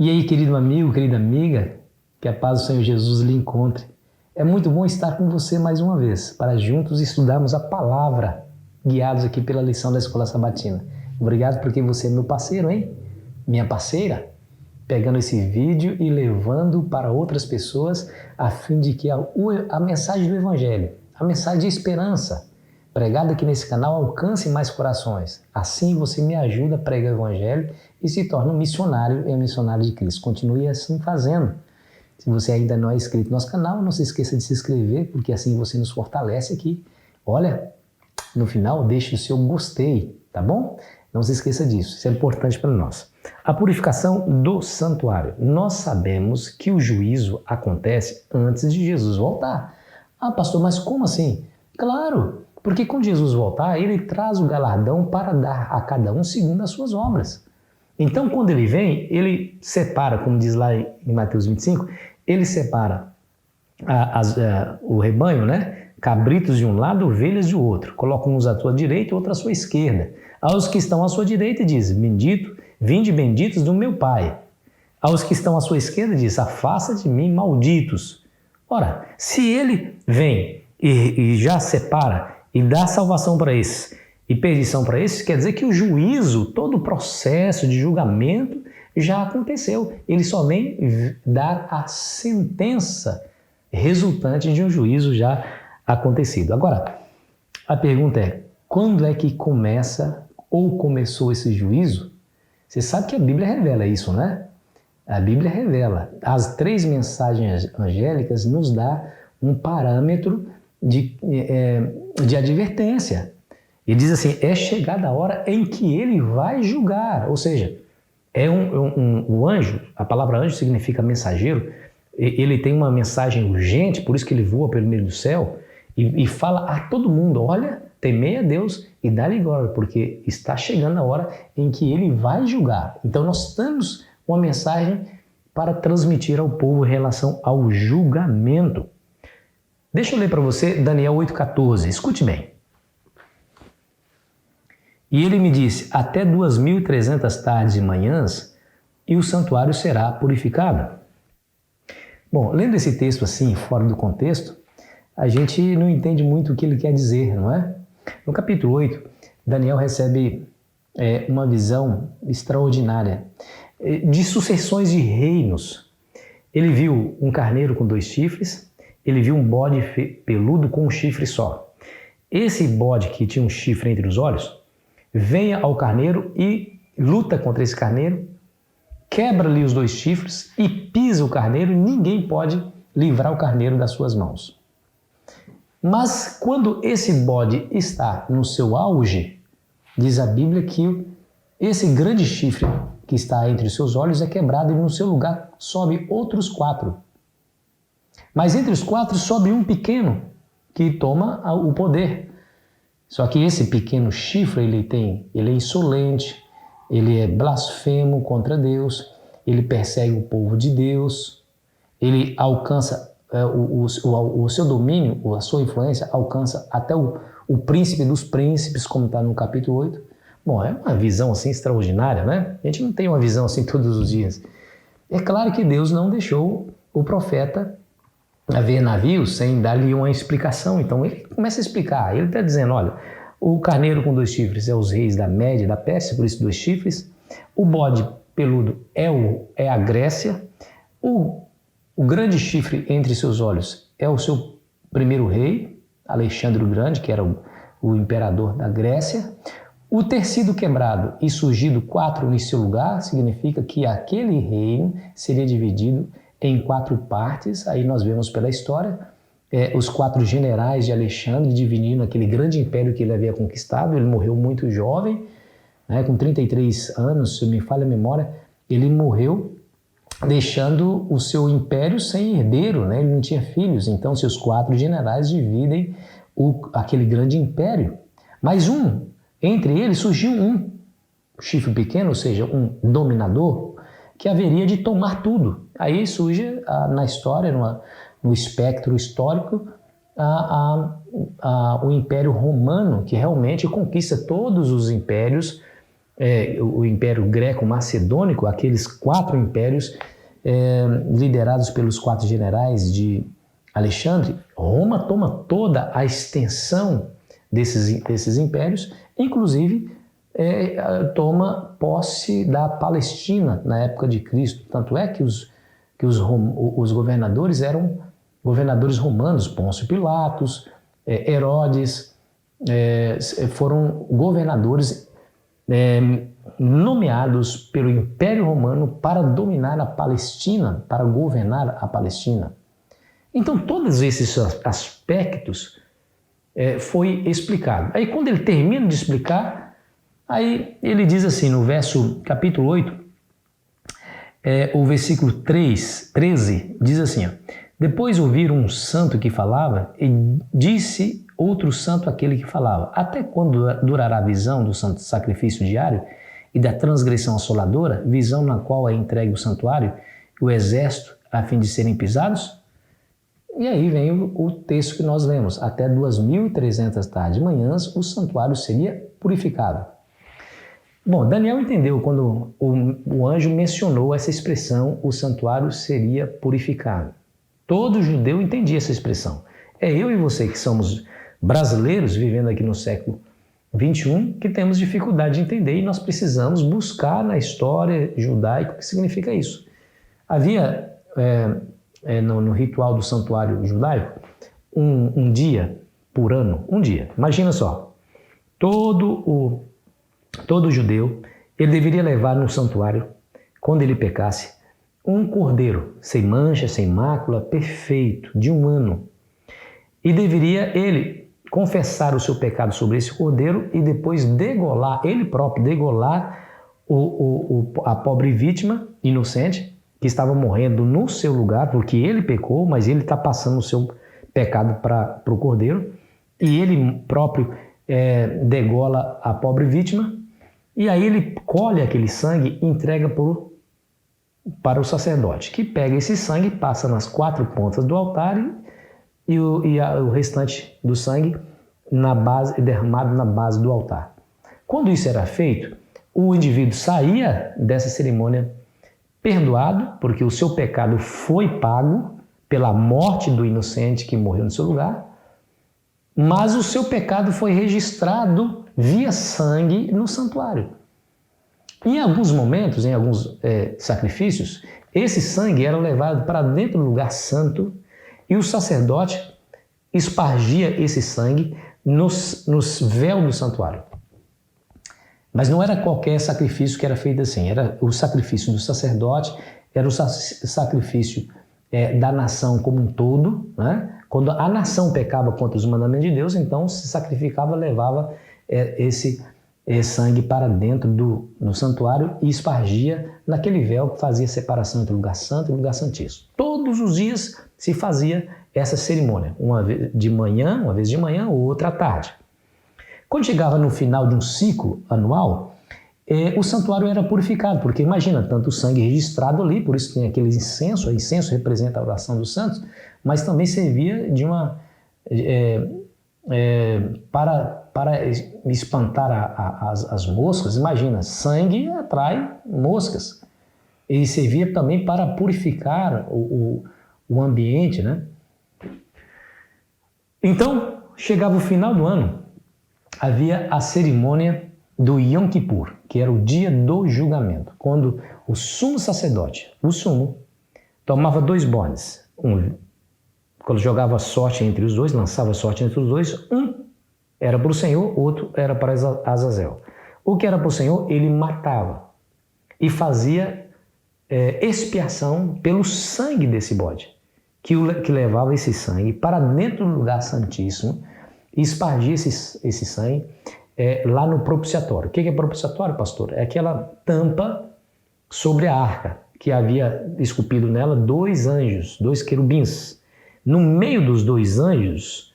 E aí, querido amigo, querida amiga, que a paz do Senhor Jesus lhe encontre. É muito bom estar com você mais uma vez, para juntos estudarmos a palavra, guiados aqui pela lição da Escola Sabatina. Obrigado porque você é meu parceiro, hein? Minha parceira, pegando esse vídeo e levando para outras pessoas, a fim de que a mensagem do Evangelho, a mensagem de esperança, pregada aqui nesse canal, alcance mais corações. Assim você me ajuda a pregar o Evangelho e se torna um missionário e um missionário de Cristo. Continue assim fazendo. Se você ainda não é inscrito no nosso canal, não se esqueça de se inscrever, porque assim você nos fortalece aqui. Olha, no final deixe o seu gostei, tá bom? Não se esqueça disso, isso é importante para nós. A purificação do santuário. Nós sabemos que o juízo acontece antes de Jesus voltar. Ah, pastor, mas como assim? Claro, porque quando Jesus voltar, ele traz o galardão para dar a cada um segundo as suas obras. Então, quando ele vem, ele separa, como diz lá em Mateus 25, ele separa o rebanho, né? Cabritos de um lado, ovelhas de outro. Coloca uns à sua direita e outros à sua esquerda. Aos que estão à sua direita diz, vinde benditos do meu Pai. Aos que estão à sua esquerda diz, afasta de mim, malditos. Ora, se ele vem e já separa e dá salvação para esses e perdição para esses, quer dizer que o juízo, todo o processo de julgamento já aconteceu. Ele só vem dar a sentença resultante de um juízo já acontecido. Agora, a pergunta é, quando é que começa ou começou esse juízo? Você sabe que a Bíblia revela isso, né? A Bíblia revela. As 3 mensagens angélicas nos dá um parâmetro de advertência. Ele diz assim, é chegada a hora em que ele vai julgar. Ou seja, o anjo, a palavra anjo significa mensageiro, ele tem uma mensagem urgente, por isso que ele voa pelo meio do céu e fala a todo mundo, olha, temei a Deus e dá-lhe glória, porque está chegando a hora em que ele vai julgar. Então nós temos uma mensagem para transmitir ao povo em relação ao julgamento. Deixa eu ler para você Daniel 8,14, escute bem. E ele me disse, até 2.300 tardes e manhãs, e o santuário será purificado. Bom, lendo esse texto assim, fora do contexto, a gente não entende muito o que ele quer dizer, não é? No capítulo 8, Daniel recebe uma visão extraordinária de sucessões de reinos. Ele viu um carneiro com 2 chifres, ele viu um bode peludo com um chifre só. Esse bode que tinha um chifre entre os olhos, vem ao carneiro e luta contra esse carneiro, quebra-lhe os 2 chifres e pisa o carneiro e ninguém pode livrar o carneiro das suas mãos. Mas quando esse bode está no seu auge, diz a Bíblia que esse grande chifre que está entre os seus olhos é quebrado e no seu lugar sobe outros 4. Mas entre os 4 sobe um pequeno que toma o poder. Só que esse pequeno chifre ele é insolente, ele é blasfemo contra Deus, ele persegue o povo de Deus, ele alcança o seu domínio, a sua influência alcança até o príncipe dos príncipes, como está no capítulo 8. Bom, é uma visão assim extraordinária, né? A gente não tem uma visão assim todos os dias. É claro que Deus não deixou o profeta ver navios sem dar-lhe uma explicação. Então ele começa a explicar. Ele está dizendo, olha, o carneiro com 2 chifres é os reis da Média e da Pérsia, por isso 2 chifres. O bode peludo é a Grécia. O grande chifre entre seus olhos é o seu primeiro rei, Alexandre o Grande, que era o imperador da Grécia. O ter sido quebrado e surgido 4 em seu lugar significa que aquele reino seria dividido em 4 partes. Aí nós vemos pela história os 4 generais de Alexandre dividindo aquele grande império que ele havia conquistado. Ele morreu muito jovem, né, com 33 anos, se me falha a memória, ele morreu deixando o seu império sem herdeiro, né? Ele não tinha filhos, então seus 4 generais dividem aquele grande império. Mas entre eles surgiu um chifre pequeno, ou seja, um dominador, que haveria de tomar tudo. Aí surge na história, no espectro histórico, o Império Romano, que realmente conquista todos os impérios o Império Greco-Macedônico, aqueles 4 impérios liderados pelos 4 generais de Alexandre, Roma toma toda a extensão desses impérios, inclusive toma posse da Palestina na época de Cristo. Tanto é que os governadores eram governadores romanos, Pôncio Pilatos, Herodes, foram governadores nomeados pelo Império Romano para dominar a Palestina, para governar a Palestina. Então, todos esses aspectos foi explicado. Aí, quando ele termina de explicar, aí ele diz assim, no capítulo 8, o versículo 13, diz assim, ó, depois ouviram um santo que falava e disse outro santo àquele que falava, até quando durará a visão do santo sacrifício diário e da transgressão assoladora, visão na qual é entregue o santuário e o exército a fim de serem pisados? E aí vem o texto que nós lemos, até 2.300 tardes manhãs o santuário seria purificado. Bom, Daniel entendeu quando o anjo mencionou essa expressão, o santuário seria purificado. Todo judeu entendia essa expressão. É eu e você que somos brasileiros, vivendo aqui no século XXI, que temos dificuldade de entender e nós precisamos buscar na história judaica o que significa isso. Havia no ritual do santuário judaico um dia por ano, um dia. Imagina só, todo judeu, ele deveria levar no santuário, quando ele pecasse, um cordeiro, sem mancha, sem mácula, perfeito, de 1 ano. E deveria ele confessar o seu pecado sobre esse cordeiro e depois degolar, ele próprio degolar a pobre vítima inocente que estava morrendo no seu lugar, porque ele pecou, mas ele está passando o seu pecado para o cordeiro, e ele próprio degola a pobre vítima, e aí ele colhe aquele sangue e entrega para o sacerdote, que pega esse sangue, passa nas 4 pontas do altar e o restante do sangue derramado na base do altar. Quando isso era feito, o indivíduo saía dessa cerimônia perdoado, porque o seu pecado foi pago pela morte do inocente que morreu no seu lugar, mas o seu pecado foi registrado via sangue no santuário. Em alguns momentos, em alguns sacrifícios, esse sangue era levado para dentro do lugar santo e o sacerdote espargia esse sangue nos véus do santuário. Mas não era qualquer sacrifício que era feito assim, era o sacrifício do sacerdote, era o sacrifício da nação como um todo, né? Quando a nação pecava contra os mandamentos de Deus, então se sacrificava, levava esse sangue para dentro do santuário e espargia naquele véu que fazia separação entre o lugar santo e o lugar santíssimo. Todos os dias se fazia essa cerimônia, uma vez de manhã, outra à tarde. Quando chegava no final de um ciclo anual, o santuário era purificado, porque imagina, tanto o sangue registrado ali, por isso tem aquele incenso, o incenso representa a oração dos santos, mas também servia de para espantar as moscas. Imagina, sangue atrai moscas. E servia também para purificar o ambiente, né? Então, chegava o final do ano, havia a cerimônia do Yom Kippur, que era o dia do julgamento, quando o sumo sacerdote, tomava 2 bodes. Quando jogava sorte entre os dois, lançava sorte entre os dois, um era para o Senhor, outro era para Azazel. O que era para o Senhor, ele matava e fazia expiação pelo sangue desse bode, que levava esse sangue para dentro do lugar santíssimo e espargia esse sangue lá no propiciatório. O que é propiciatório, pastor? É aquela tampa sobre a arca, que havia esculpido nela 2 anjos, 2 querubins. No meio dos 2 anjos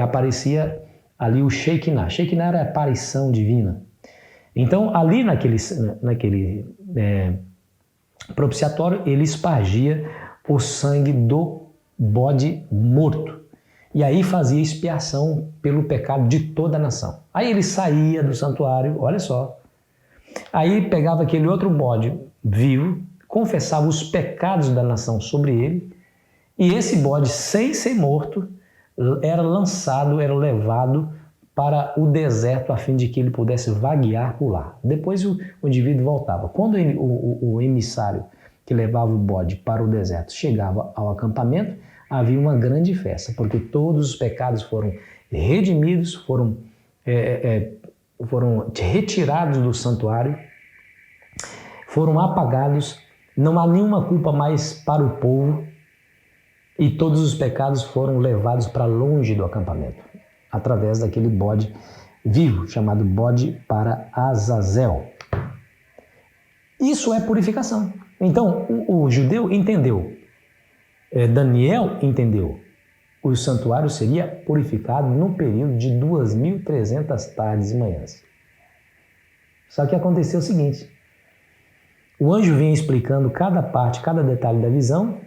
aparecia ali o Shekinah. Shekinah era a aparição divina. Então, ali naquele propiciatório, ele espargia o sangue do bode morto. E aí fazia expiação pelo pecado de toda a nação. Aí ele saía do santuário, olha só, Aí pegava aquele outro bode vivo, confessava os pecados da nação sobre ele, e esse bode, sem ser morto, era lançado, era levado para o deserto a fim de que ele pudesse vaguear por lá. Depois o indivíduo voltava. Quando o emissário que levava o bode para o deserto chegava ao acampamento, havia uma grande festa, porque todos os pecados foram redimidos, foram retirados do santuário, foram apagados, não há nenhuma culpa mais para o povo e todos os pecados foram levados para longe do acampamento, através daquele bode vivo, chamado bode para Azazel. Isso é purificação. Então, o judeu entendeu, Daniel entendeu, o santuário seria purificado no período de 2.300 tardes e manhãs. Só que aconteceu o seguinte, o anjo vinha explicando cada parte, cada detalhe da visão,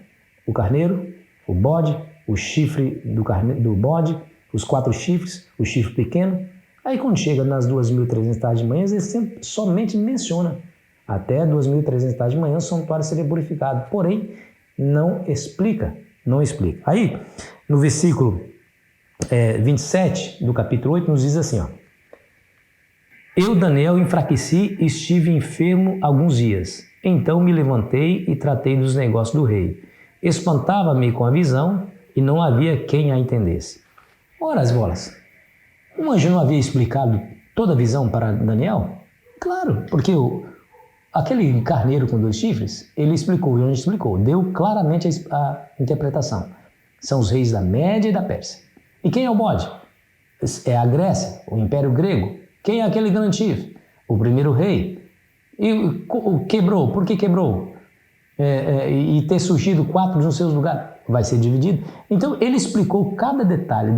o carneiro, o bode, o chifre do bode, os 4 chifres, o chifre pequeno. Aí quando chega nas 2.300 tardes de manhã, ele somente menciona até 2.300 tardes de manhã o santuário seria purificado. Porém, não explica. Aí, no versículo 27 do capítulo 8, nos diz assim, ó, eu, Daniel, enfraqueci e estive enfermo alguns dias. Então me levantei e tratei dos negócios do rei. Espantava-me com a visão e não havia quem a entendesse. Ora as bolas, o anjo não havia explicado toda a visão para Daniel? Claro, porque aquele carneiro com 2 chifres, ele explicou, o anjo explicou, deu claramente a interpretação. São os reis da Média e da Pérsia. E quem é o bode? É a Grécia, o Império Grego. Quem é aquele grande chifre? O primeiro rei. E quebrou, por que quebrou? E ter surgido 4 nos seus lugares, vai ser dividido. Então ele explicou cada detalhe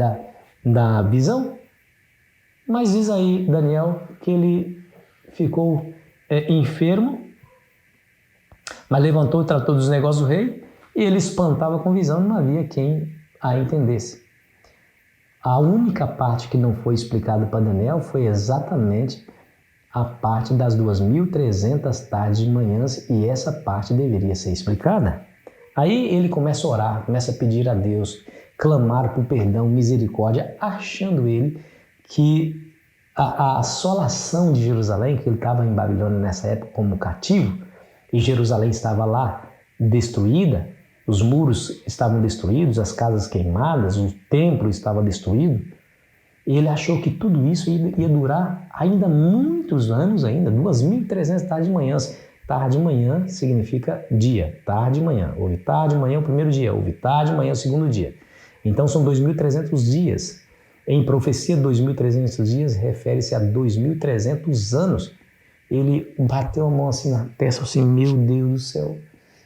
da visão, mas diz aí Daniel que ele ficou enfermo, mas levantou e tratou dos negócios do rei, e ele espantava com visão, não havia quem a entendesse. A única parte que não foi explicada para Daniel foi exatamente a parte das 2.300 tardes e manhãs, e essa parte deveria ser explicada. Aí ele começa a orar, começa a pedir a Deus, clamar por perdão, misericórdia, achando ele que a assolação de Jerusalém, que ele estava em Babilônia nessa época como cativo, e Jerusalém estava lá destruída, os muros estavam destruídos, as casas queimadas, o templo estava destruído. E ele achou que tudo isso ia durar ainda muitos anos, ainda 2.300 tardes de manhãs. Tarde de manhã significa dia, tarde de manhã. Houve tarde de manhã o primeiro dia, houve tarde de manhã o segundo dia. Então são 2.300 dias. Em profecia, 2.300 dias refere-se a 2.300 anos. Ele bateu a mão assim na testa, assim, meu Deus do céu.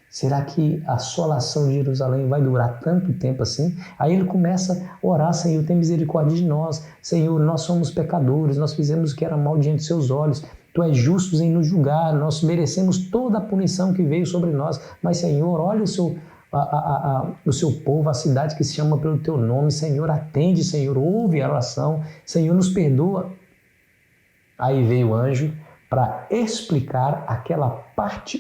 Será que a assolação de Jerusalém vai durar tanto tempo assim? Aí ele começa a orar, Senhor, tem misericórdia de nós. Senhor, nós somos pecadores, nós fizemos o que era mal diante de seus olhos. Tu és justo em nos julgar, nós merecemos toda a punição que veio sobre nós. Mas, Senhor, olha o seu povo, a cidade que se chama pelo teu nome. Senhor, atende, Senhor, ouve a oração. Senhor, nos perdoa. Aí veio o anjo para explicar aquela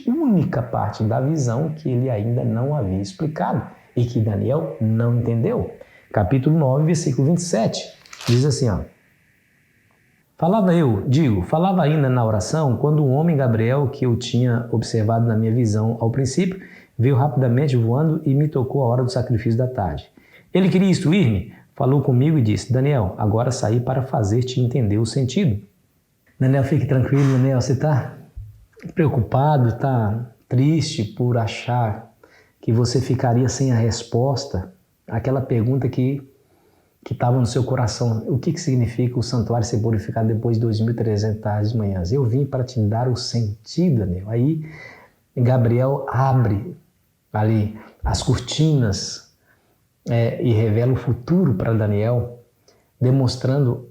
única parte da visão que ele ainda não havia explicado e que Daniel não entendeu. Capítulo 9, versículo 27, diz assim, ó. Falava ainda na oração, quando o homem Gabriel, que eu tinha observado na minha visão ao princípio, veio rapidamente voando e me tocou a hora do sacrifício da tarde. Ele queria instruir-me, falou comigo e disse, Daniel, agora saí para fazer-te entender o sentido. Daniel, fique tranquilo, Daniel, você está preocupado, está triste por achar que você ficaria sem a resposta àquela pergunta que estava no seu coração. O que significa o santuário ser purificado depois de 2.300 tardes de manhãs? Eu vim para te dar o sentido, Daniel. Aí Gabriel abre ali as cortinas e revela o futuro para Daniel, demonstrando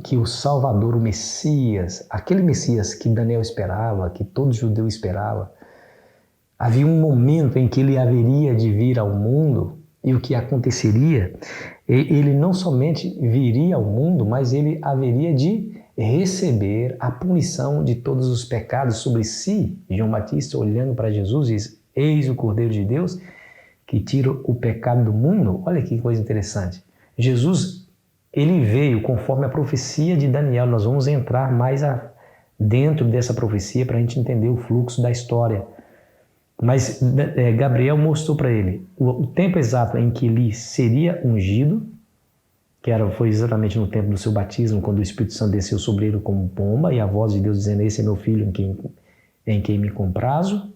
que o Salvador, o Messias, aquele Messias que Daniel esperava, que todo judeu esperava, havia um momento em que ele haveria de vir ao mundo e o que aconteceria, ele não somente viria ao mundo, mas ele haveria de receber a punição de todos os pecados sobre si. João Batista, olhando para Jesus, diz: eis o Cordeiro de Deus que tira o pecado do mundo. Olha que coisa interessante. Jesus, ele veio conforme a profecia de Daniel. Nós vamos entrar mais dentro dessa profecia para a gente entender o fluxo da história. Mas Gabriel mostrou para ele o tempo exato em que ele seria ungido, foi exatamente no tempo do seu batismo, quando o Espírito Santo desceu sobre ele como pomba, e a voz de Deus dizendo: esse é meu filho em quem me comprazo.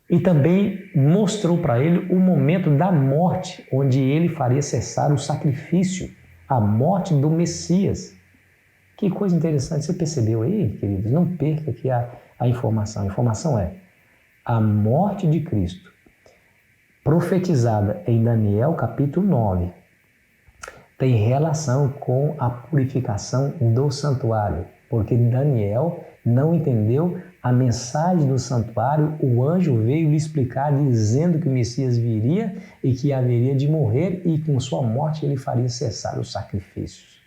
E também mostrou para ele o momento da morte, onde ele faria cessar o sacrifício, a morte do Messias. Que coisa interessante, você percebeu aí, queridos? Não perca aqui a informação. A informação é: a morte de Cristo, profetizada em Daniel capítulo 9, tem relação com a purificação do santuário, porque Daniel não entendeu a mensagem do santuário. O anjo veio lhe explicar, dizendo que o Messias viria e que haveria de morrer, e com sua morte ele faria cessar os sacrifícios.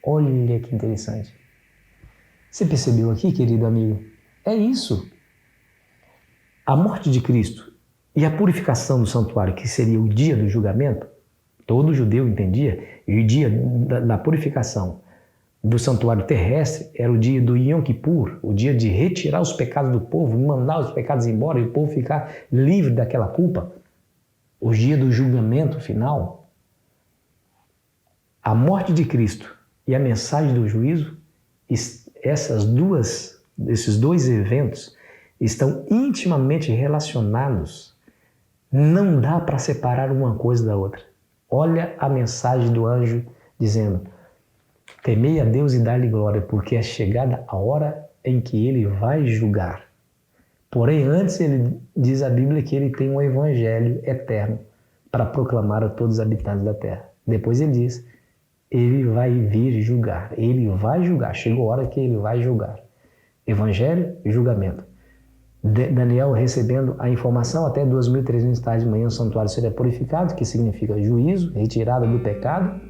Olha que interessante. Você percebeu aqui, querido amigo? É isso. A morte de Cristo e a purificação do santuário, que seria o dia do julgamento, todo judeu entendia, e o dia da purificação do santuário terrestre era o dia do Yom Kippur, o dia de retirar os pecados do povo, mandar os pecados embora e o povo ficar livre daquela culpa. O dia do julgamento final. A morte de Cristo e a mensagem do juízo, esses dois eventos estão intimamente relacionados. Não dá para separar uma coisa da outra. Olha a mensagem do anjo dizendo: temei a Deus e dá-lhe glória, porque é chegada a hora em que ele vai julgar. Porém, antes ele diz a Bíblia que ele tem um evangelho eterno para proclamar a todos os habitantes da terra. Depois ele diz: ele vai vir julgar. Ele vai julgar. Chegou a hora que ele vai julgar. Evangelho e julgamento. Daniel recebendo a informação: até 2.300 tarde de manhã o santuário seria purificado, que significa juízo, retirada do pecado,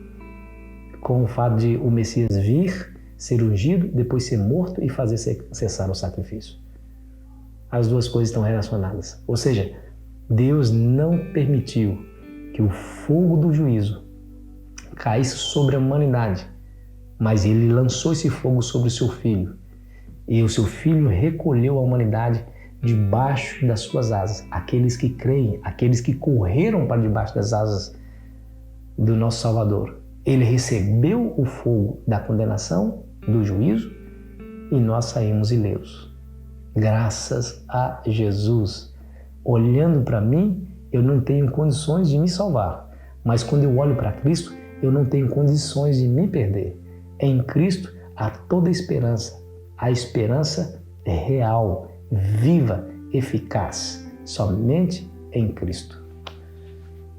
com o fato de o Messias vir, ser ungido, depois ser morto e fazer cessar o sacrifício. As duas coisas estão relacionadas. Ou seja, Deus não permitiu que o fogo do juízo caísse sobre a humanidade, mas ele lançou esse fogo sobre o seu filho. E o seu filho recolheu a humanidade debaixo das suas asas. Aqueles que creem, aqueles que correram para debaixo das asas do nosso Salvador. Ele recebeu o fogo da condenação, do juízo, e nós saímos ilesos. Graças a Jesus. Olhando para mim, eu não tenho condições de me salvar. Mas quando eu olho para Cristo, eu não tenho condições de me perder. Em Cristo há toda esperança. A esperança é real, viva, eficaz, somente em Cristo.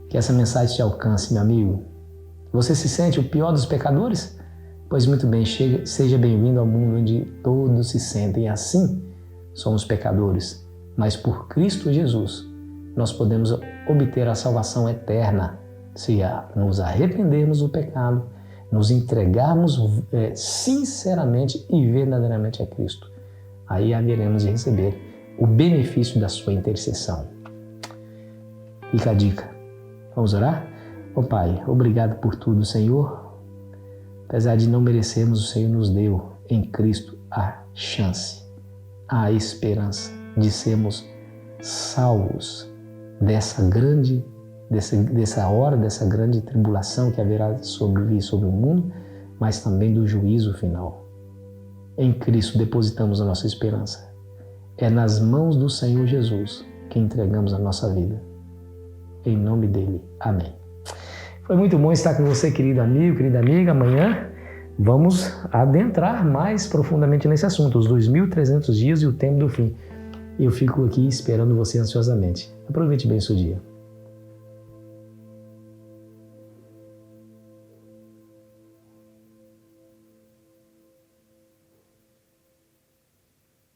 Que essa mensagem te alcance, meu amigo. Você se sente o pior dos pecadores? Pois muito bem, seja bem-vindo ao mundo onde todos se sentem assim. Somos pecadores, mas por Cristo Jesus nós podemos obter a salvação eterna se nos arrependermos do pecado, nos entregarmos sinceramente e verdadeiramente a Cristo. Aí haveremos de receber o benefício da sua intercessão. Fica a dica. Vamos orar? Ó Pai, obrigado por tudo, Senhor. Apesar de não merecermos, o Senhor nos deu em Cristo a chance, a esperança de sermos salvos dessa hora, dessa grande tribulação que haverá sobre o mundo, mas também do juízo final. Em Cristo depositamos a nossa esperança. É nas mãos do Senhor Jesus que entregamos a nossa vida. Em nome dele. Amém. Foi muito bom estar com você, querido amigo, querida amiga. Amanhã vamos adentrar mais profundamente nesse assunto, os 2.300 dias e o tempo do fim. E eu fico aqui esperando você ansiosamente. Aproveite bem o seu dia.